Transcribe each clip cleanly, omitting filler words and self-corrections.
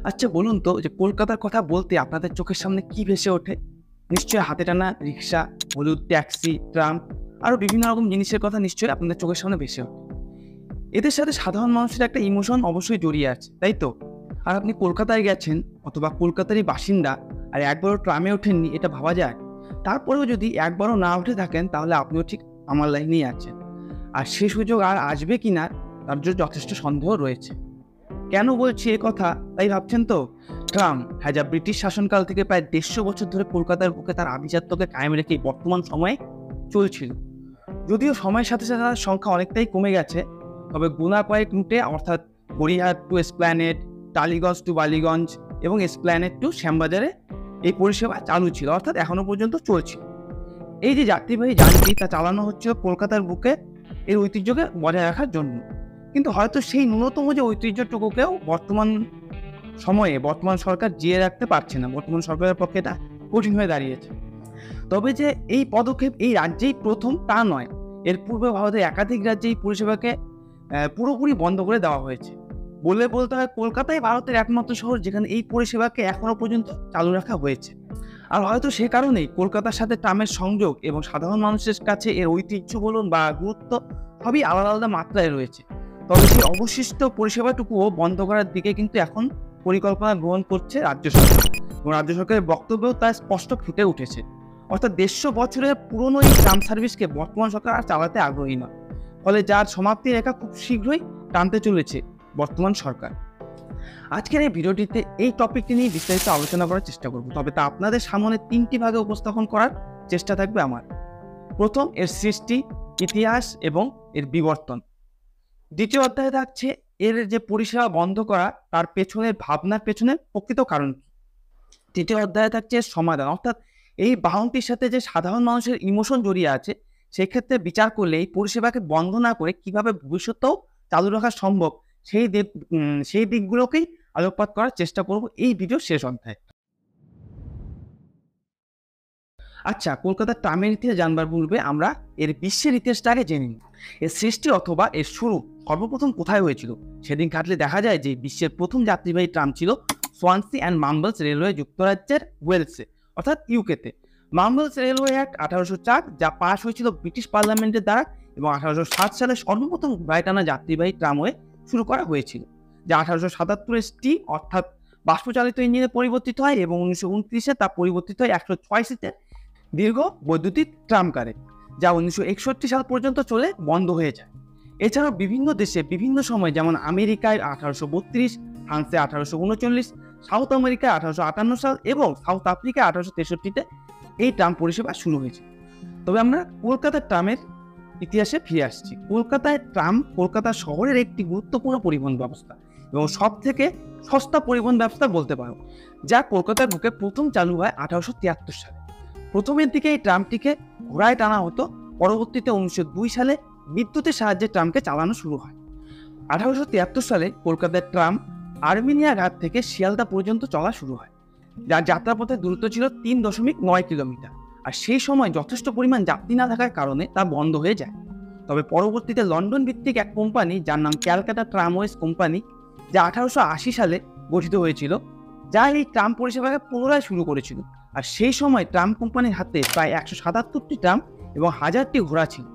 আচ্ছা বলুন তো যে কলকাতার কথা বলতে আপনাদের চোখের সামনে কি ভেসে ওঠে? নিশ্চয়ই হাতে টানা রিক্সা, হলুদ ট্যাক্সি, ট্রাম আরও বিভিন্ন রকম জিনিসের কথা নিশ্চয়ই আপনাদের চোখের সামনে ভেসে ওঠে। এদের সাথে সাধারণ মানুষের একটা ইমোশন অবশ্যই জড়িয়ে আছে, তাই তো? আর আপনি কলকাতায় গেছেন অথবা কলকাতারই বাসিন্দা আর একবারও ট্রামে ওঠেননি এটা ভাবা যায়। তারপরেও যদি একবারও না উঠে থাকেন তাহলে আপনিও ঠিক আমার লাইনেই আছেন। আর সে সুযোগ আর আসবে কিনা তার জন্য যথেষ্ট সন্দেহ রয়েছে। কেন বলছি এ কথা তাই ভাবছেন তো? ট্রাম যা ব্রিটিশ শাসনকাল থেকে প্রায় 150 বছর ধরে কলকাতার বুকে তার আভিজাত্যকে কায়েম রেখে বর্তমান সময়ে চলছিল। যদিও সময়ের সাথে সাথে তার সংখ্যা অনেকটাই কমে গেছে, তবে গোনা কয়েক রুটে অর্থাৎ গড়িয়াহাট টু এসপ্ল্যানেড, টালিগঞ্জ টু বালিগঞ্জ এবং এসপ্ল্যানেড টু শ্যামবাজারে এই পরিষেবা চালু ছিল, অর্থাৎ এখনো পর্যন্ত চলছিল। এই যে যাত্রীবাহী যানটি তা চালানো হচ্ছিল কলকাতার বুকে এর ঐতিহ্যকে বজায় রাখার জন্য। কিন্তু হয়তো সেই ন্যূনতম যে ঐতিহ্যটুকুকেও বর্তমান সরকার জিয়ে রাখতে পারছে না। বর্তমান সরকারের পক্ষে এটা কঠিন হয়ে দাঁড়িয়েছে। তবে যে এই পদক্ষেপ এই রাজ্যেই প্রথম তা নয়, এর পূর্বে ভারতের একাধিক রাজ্যে এই পরিষেবাকে পুরোপুরি বন্ধ করে দেওয়া হয়েছে। বলতে হয় কলকাতাই ভারতের একমাত্র শহর যেখানে এই পরিষেবাকে এখনো পর্যন্ত চালু রাখা হয়েছে। আর হয়তো সে কারণেই কলকাতার সাথে ট্রামের সংযোগ এবং সাধারণ মানুষের কাছে এর ঐতিহ্য বলুন বা গুরুত্ব সবই আলাদা আলাদা মাত্রায় রয়েছে। তবে সেই অবশিষ্ট পরিষেবাটুকুও বন্ধ করার দিকে কিন্তু এখন পরিকল্পনা গ্রহণ করছে রাজ্য সরকার, এবং রাজ্য সরকারের বক্তব্যেও তা স্পষ্ট ফুটে উঠেছে। অর্থাৎ 150 বছরের পুরনো এই ট্রাম সার্ভিসকে বর্তমান সরকার আর চালাতে আগ্রহী নয়, ফলে যার সমাপ্তি রেখা খুব শীঘ্রই টানতে চলেছে বর্তমান সরকার। আজকের এই ভিডিওটিতে এই টপিকটি নিয়ে বিস্তারিত আলোচনা করার চেষ্টা করব, তবে তা আপনাদের সামনে 3টি ভাগে উপস্থাপন করার চেষ্টা থাকবে আমার। প্রথম, এর সৃষ্টি, ইতিহাস এবং এর বিবর্তন। দ্বিতীয় অধ্যায়ে থাকছে এর যে পরিষেবা বন্ধ করা তার পেছনের ভাবনার পেছনে প্রকৃত কারণ কি। তৃতীয় অধ্যায়ে থাকছে এর সমাধান, অর্থাৎ এই বাহনটির সাথে যে সাধারণ মানুষের ইমোশন জড়িয়ে আছে সেক্ষেত্রে বিচার করলে এই পরিষেবাকে বন্ধ না করে কিভাবে ভবিষ্যতেও চালু রাখা সম্ভব সেই দিকগুলোকেই আলোকপাত করার চেষ্টা করব এই ভিডিও শেষ অধ্যায়ে। আচ্ছা, কলকাতার ট্রামের ইতিহাস জানবার পূর্বে আমরা এর বিশ্বের ইতিহাসটা আগে জেনে নিই। এর সৃষ্টি অথবা এর শুরু সর্বপ্রথম কোথায় হয়েছিল সেদিন ঘাটলে দেখা যায় যে বিশ্বের প্রথম যাত্রীবাহী ট্রাম ছিল সোয়ানসি অ্যান্ড মাম্বলস রেলওয়ে যুক্তরাজ্যের ওয়েলসে অর্থাৎ ইউকেতে। মাম্বলস রেলওয়ে অ্যাক্ট 1804 যা পাশ হয়েছিল ব্রিটিশ পার্লামেন্টের দ্বারা, এবং 1807 সালে সর্বপ্রথম ঘোড়ায় টানা যাত্রীবাহী ট্রামওয়ে শুরু করা হয়েছিল, যা 1877 স্টিম অর্থাৎ বাষ্পচালিত ইঞ্জিনে পরিবর্তিত হয়, এবং 1929 তা পরিবর্তিত হয় 106 সিটের দীর্ঘ বৈদ্যুতিক ট্রামকারে, যা 1961 সাল পর্যন্ত চলে বন্ধ হয়ে যায়। এছাড়াও বিভিন্ন দেশে বিভিন্ন সময়, যেমন আমেরিকায় 1832, ফ্রান্সে 1839, সাউথ আমেরিকায় 1858 সাল এবং সাউথ আফ্রিকায় 1863-তে এই ট্রাম পরিষেবা শুরু হয়েছে। তবে আমরা কলকাতার ট্রামের ইতিহাসে ফিরে আসছি। কলকাতায় ট্রাম কলকাতা শহরের একটি গুরুত্বপূর্ণ পরিবহন ব্যবস্থা এবং সব থেকে সস্তা পরিবহন ব্যবস্থা বলতে পারো, যা কলকাতার বুকে প্রথম চালু হয় 1873 সালে। প্রথমের দিকে এই ট্রামটিকে ঘোড়ায় টানা হতো, পরবর্তীতে 1902 সালে বিদ্যুতের সাহায্যে ট্রামকে চালানো শুরু হয়। 1873 সালে কলকাতার ট্রাম আর্মেনিয়া ঘাট থেকে শিয়ালদা পর্যন্ত চলা শুরু হয়, যার যাত্রাপথের দূরত্ব ছিল 3.9 কিলোমিটার। আর সেই সময় যথেষ্ট পরিমাণ যাত্রী না থাকার কারণে তা বন্ধ হয়ে যায়। তবে পরবর্তীতে লন্ডন ভিত্তিক এক কোম্পানি, যার নাম ক্যালকাটা ট্রামওয়েজ কোম্পানি, যা 1880 সালে গঠিত হয়েছিল, যা এই ট্রাম পরিষেবাকে পুনরায় শুরু করেছিল। আর সেই সময় ট্রাম কোম্পানির হাতে প্রায় 177টি ট্রাম এবং 1000টি ঘোড়া ছিল।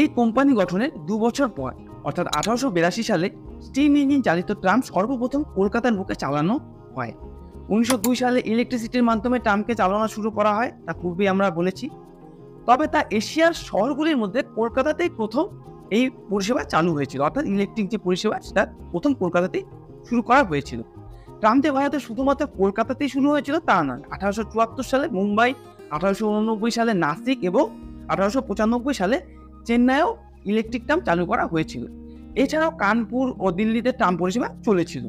এই কোম্পানি গঠনের 2 বছর পর অর্থাৎ 1882 সালে স্টিম ইঞ্জিন চালিত ট্রাম সর্বপ্রথম কলকাতার বুকে চালানো হয়। 1902 সালে ইলেকট্রিসিটির মাধ্যমে ট্রামকে চালানো শুরু করা হয়, তা পূর্বে আমরা বলেছি। তবে তা এশিয়ার শহরগুলির মধ্যে কলকাতাতেই প্রথম এই পরিষেবা চালু হয়েছিল, অর্থাৎ ইলেকট্রিক যে পরিষেবা সেটা প্রথম কলকাতাতেই শুরু করা হয়েছিল। ট্রামটি ভারতে শুধুমাত্র কলকাতাতেই শুরু হয়েছিল তা নয়, 1874 সালে মুম্বাই, 1889 সালে নাসিক এবং 1895 সালে চেন্নাইয়েও ইলেকট্রিক ট্রাম চালু করা হয়েছিল। এছাড়াও কানপুর ও দিল্লিতে ট্রাম পরিষেবা চলেছিল।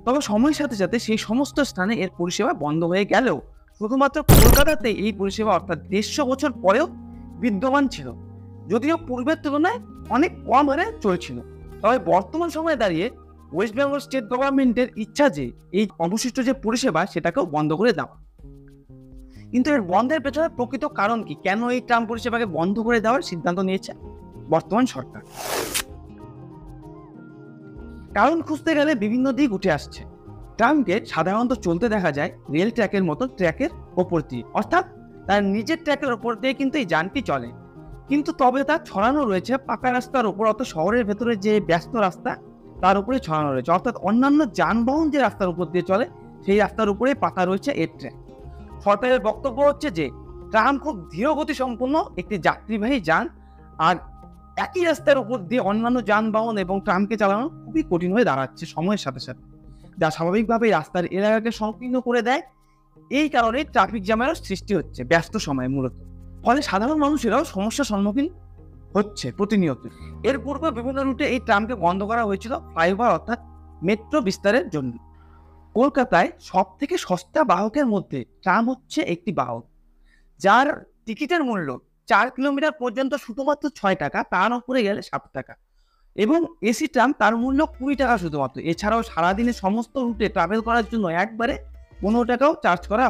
তবে সময়ের সাথে সাথে সেই সমস্ত স্থানে এর পরিষেবা বন্ধ হয়ে গেলেও শুধুমাত্র কলকাতাতে এই পরিষেবা অর্থাৎ 150 বছর পরেও বিদ্যমান ছিল, যদিও পূর্বের তুলনায় অনেক কম হারে চলছিল। তবে বর্তমান সময়ে দাঁড়িয়ে ওয়েস্ট বেঙ্গল স্টেট গভর্নমেন্টের ইচ্ছা যে এই অবশিষ্ট যে পরিষেবা সেটাকেও বন্ধ করে দেওয়া। কিন্তু এর বন্ধের পেছনে প্রকৃত কারণ কি, কেন এই ট্রাম পরিষেবাকে বন্ধ করে দেওয়ার সিদ্ধান্ত নিয়েছে বর্তমান সরকার? কারণ খুঁজতে গেলে বিভিন্ন দিক উঠে আসছে। ট্রামকে সাধারণত চলতে দেখা যায় রেল ট্র্যাকের মতো ট্র্যাকের ওপর দিয়ে, অর্থাৎ তার নিজের ট্র্যাকের ওপর দিয়ে কিন্তু এই যানটি চলে। কিন্তু তবে তা ছড়ানো রয়েছে পাকা রাস্তার উপর, অর্থাৎ শহরের ভেতরে যে ব্যস্ত রাস্তা তার উপরে ছড়ানো রয়েছে, অর্থাৎ অন্যান্য যানবাহন যে রাস্তার উপর দিয়ে চলে সেই রাস্তার উপরে পাতা রয়েছে এর ট্র্যাক। সরকারের বক্তব্য হচ্ছে যে ট্রাম খুব ধীরগতি সম্পন্ন একটি যাত্রীবাহী যান, আর একই রাস্তার উপর দিয়ে অন্যান্য যানবাহন এবং ট্রামকে চালানো খুবই কঠিন হয়ে দাঁড়াচ্ছে সময়ের সাথে সাথে, যা স্বাভাবিকভাবেই রাস্তার এলাকাকে সংকীর্ণ করে দেয়। এই কারণে ট্রাফিক জ্যামেরও সৃষ্টি হচ্ছে ব্যস্ত সময়ে মূলত, ফলে সাধারণ মানুষেরাও সমস্যার সম্মুখীন হচ্ছে প্রতিনিয়ত। এর পূর্বে বিভিন্ন রুটে এই ট্রামকে বন্ধ করা হয়েছিল ফ্লাইওভার অর্থাৎ মেট্রো বিস্তারের জন্য। কলকাতায় সব থেকে সস্তা বাহকের মধ্যে ট্রাম হচ্ছে একটি বাহক, যার টিকিটের মূল্য 4 কিলোমিটার পর্যন্ত শুধুমাত্র 6 টাকা, তার উপরে গেলে 7 টাকা, এবং এসি ট্রাম তার মূল্য 20 টাকা শুধুমাত্র। এছাড়াও সারাদিনে সমস্ত রুটে ট্রাভেল করার জন্য একবারে 15 টাকাও চার্জ করা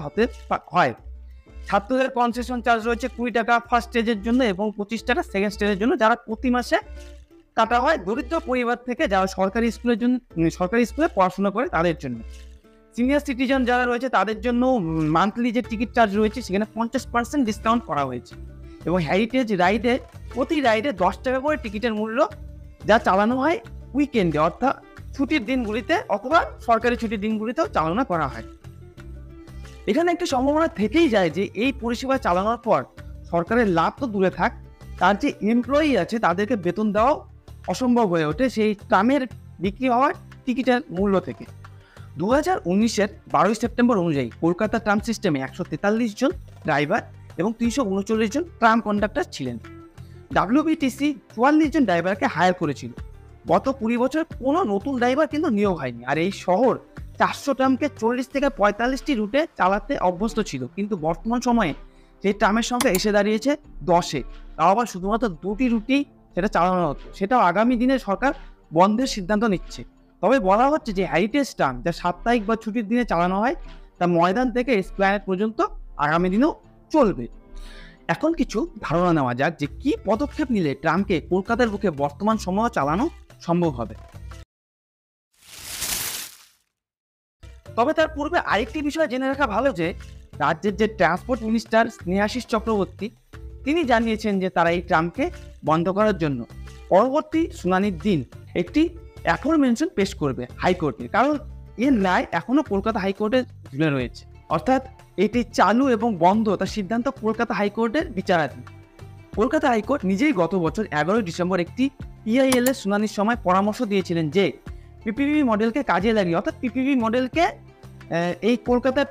হয়। ছাত্রদের কনসেশন চার্জ রয়েছে 20 টাকা ফার্স্ট স্টেজের জন্য এবং 25 টাকা সেকেন্ড স্টেজের জন্য, যারা প্রতি মাসে কাটা হয় দরিদ্র পরিবার থেকে যারা সরকারি স্কুলে পড়াশোনা করে তাদের জন্য। সিনিয়র সিটিজেন যারা রয়েছে তাদের জন্য মান্থলি যে টিকিট চার্জ রয়েছে সেখানে 50% ডিসকাউন্ট করা হয়েছে, এবং হেরিটেজ রাইডে প্রতি রাইডে 10 টাকা করে টিকিটের মূল্য, যা চালানো হয় উইকেন্ডে অর্থাৎ ছুটির দিনগুলিতে অথবা সরকারি ছুটির দিনগুলিতেও চালনা করা হয়। এখানে একটি সম্ভাবনা থেকেই যায় যে এই পরিষেবা চালানোর পর সরকারের লাভ তো দূরে থাক, তার যে এমপ্লয়ি আছে তাদেরকে বেতন দেওয়াও অসম্ভব হয়ে ওঠে সেই ট্রামের বিক্রি হওয়ার টিকিটের মূল্য থেকে। 2019-এর 12 সেপ্টেম্বর অনুযায়ী কলকাতা ট্রাম সিস্টেমে 143 জন ড্রাইভার এবং 339 জন ট্রাম কন্ডাক্টর ছিলেন। WBTC 44 জন ড্রাইভারকে হায়ার করেছিল। গত 20 বছর কোনো নতুন ড্রাইভার কিন্তু নিয়োগ হয়নি, আর এই শহর 400 ট্রামকে 40 থেকে 45টি রুটে চালাতে অভ্যস্ত ছিল, কিন্তু বর্তমান সময়ে সেই ট্রামের সংখ্যা এসে দাঁড়িয়েছে 10-এ, তাও আবার শুধুমাত্র 2টি রুটেই সেটা চালানো হতো, সেটাও আগামী দিনে সরকার বন্ধের সিদ্ধান্ত নিচ্ছে। তবে বলা হচ্ছে যে হেরিটেজ ট্রাম যা সাপ্তাহিক বা ছুটির দিনে চালানো হয় তা ময়দান থেকে এসপ্ল্যানেড পর্যন্ত আগামী দিনেও চলবে। এখন কিছু ধারণা নেওয়া যাক যে কি পদক্ষেপ নিলে ট্রামকে কলকাতার বুকে বর্তমান সময়ে চালানো সম্ভব হবে। তবে তার পূর্বে আরেকটি বিষয় জেনে রাখা ভালো যে রাজ্যের যে ট্রান্সপোর্ট মিনিস্টার স্নেহাশিস চক্রবর্তী তিনি জানিয়েছেন যে তারা এই ট্রামকে বন্ধ করার জন্য পরবর্তী শুনানির দিন একটি অ্যাফরমেশন পেশ করবে হাইকোর্টে, কারণ এর রায় এখনো কলকাতা হাইকোর্টে ঝুলে রয়েছে, অর্থাৎ এটি চালু এবং বন্ধ তার সিদ্ধান্ত কলকাতা হাইকোর্টের বিচারাধীন। কলকাতা হাইকোর্ট নিজেই গত বছর 11 ডিসেম্বর একটি PIL এর শুনানির সময় পরামর্শ দিয়েছিলেন যে PPP মডেলকে কাজে লাগিয়ে, অর্থাৎ PPP মডেলকে এই কলকাতার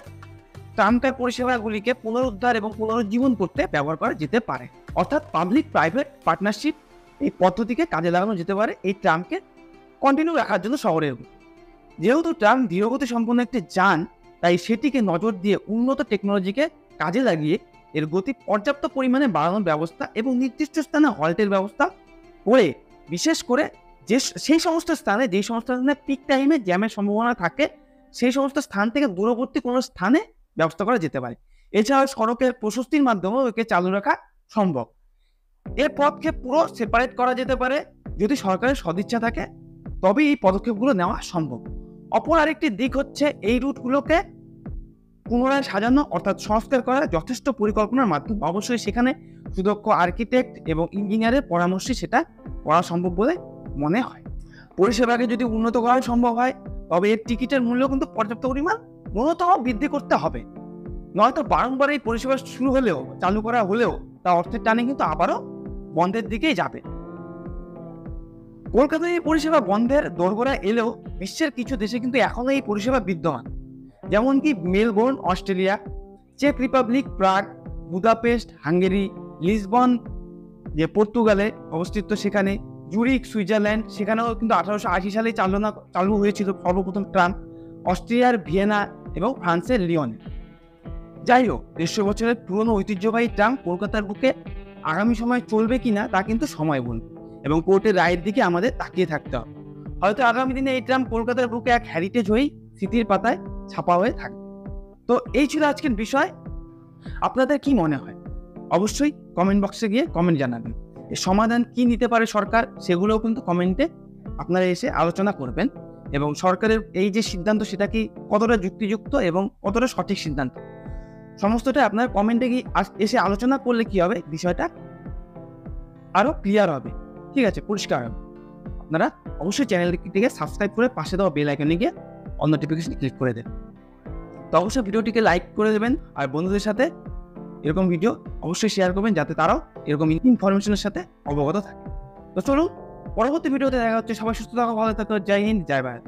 ট্রামকার পরিষেবাগুলিকে পুনরুদ্ধার এবং পুনরুজ্জীবন করতে ব্যবহার করা যেতে পারে, অর্থাৎ পাবলিক প্রাইভেট পার্টনারশিপ এই পদ্ধতিকে কাজে লাগানো যেতে পারে এই ট্রামকে কন্টিনিউ রাখার জন্য শহরের। যেহেতু ট্রাম ধীরগতি সম্পন্ন একটি যান, তাই সেটিকে নজর দিয়ে উন্নত টেকনোলজিকে কাজে লাগিয়ে এর গতি পর্যাপ্ত পরিমাণে বাড়ানোর ব্যবস্থা এবং নির্দিষ্ট স্থানে হল্টের ব্যবস্থা করে, বিশেষ করে সেই সমস্ত স্থানে পিক টাইমে জ্যামের সম্ভাবনা থাকে সেই সমস্ত স্থান থেকে দূরবর্তী কোনো স্থানে ব্যবস্থা করা যেতে পারে। এছাড়াও সড়কের প্রশস্তির মাধ্যমেও একে চালু রাখা সম্ভব। এর পথকে পুরো সেপারেট করা যেতে পারে, যদি সরকারের সদিচ্ছা থাকে তবে এই পদক্ষেপগুলো নেওয়া সম্ভব। অপর আরেকটি দিক হচ্ছে এই রুটগুলোকে পুনরায় সাজানো অর্থাৎ সংস্কার করা যথেষ্ট পরিকল্পনার মাধ্যমে। অবশ্যই সেখানে সুদক্ষ আর্কিটেক্ট এবং ইঞ্জিনিয়ারের পরামর্শে সেটা করা সম্ভব বলে মনে হয়। পরিষেবাকে যদি উন্নত করা সম্ভব হয় তবে এর টিকিটের মূল্য কিন্তু পর্যাপ্ত পরিমাণ ন্যূনতম বৃদ্ধি করতে হবে, নয়তো বারংবার এই পরিষেবা চালু করা হলেও তা অর্থের টানে কিন্তু আবারও বন্ধের দিকেই যাবে। কলকাতায় এই পরিষেবা বন্ধের দোরগোড়ায় এলেও বিশ্বের কিছু দেশে কিন্তু এখনো এই পরিষেবা বিদ্যমান, যেমন কি মেলবোর্ন অস্ট্রেলিয়া, চেক রিপাবলিক প্রাগ, বুদাপেস্ট হাঙ্গেরি, লিসবন যে পর্তুগালে অবস্থিত সেখানে, জুরিক সুইজারল্যান্ড সেখানেও কিন্তু 1880 সালে চালু হয়েছিল সর্বপ্রথম ট্রাম, অস্ট্রিয়ার ভিয়েনা এবং ফ্রান্সের লিওনে। যাই হোক, 150 বছরের পুরনো ঐতিহ্যবাহী ট্রাম কলকাতার বুকে আগামী সময় চলবে কিনা তা কিন্তু সময় বলবে, এবং কোর্টের রায়ের দিকে আমাদের তাকিয়ে থাকতে হবে। হয়তো আগামী দিনে এই ট্রাম কলকাতার বুকে এক হেরিটেজ হয়েই স্মৃতির পাতায় ছাপা হয়ে থাকবে। তো এই ছিল আজকের বিষয়। আপনাদের কি মনে হয় অবশ্যই কমেন্ট বক্সে গিয়ে কমেন্ট জানাবেন। এর সমাধান কি নিতে পারে সরকার সেগুলোও কিন্তু কমেন্টে আপনারা এসে আলোচনা করবেন, এবং সরকারের এই যে সিদ্ধান্ত সেটা কি কতটা যুক্তিযুক্ত এবং কতটা সঠিক সিদ্ধান্ত, সমস্তটা আপনার কমেন্টে গিয়ে এসে আলোচনা করলে কি হবে, বিষয়টা আরও ক্লিয়ার হবে, ঠিক আছে, পরিষ্কার হবে। আপনারা অবশ্যই চ্যানেলটিকে সাবস্ক্রাইব করে পাশে দেওয়া বেল আইকনে গিয়ে অল নোটিফিকেশন ক্লিক করে দেন। তো অবশ্যই ভিডিওটিকে লাইক করে দেবেন আর বন্ধুদের সাথে এরকম ভিডিও অবশ্যই শেয়ার করবেন যাতে তারাও এরকম ইনফরমেশনের সাথে অবগত থাকে। তো চলুন পরবর্তী ভিডিওতে দেখা হচ্ছে। সবাই সুস্থ থাকো, ভালো থাকো, জয় হিন্দ, জয় ভারত।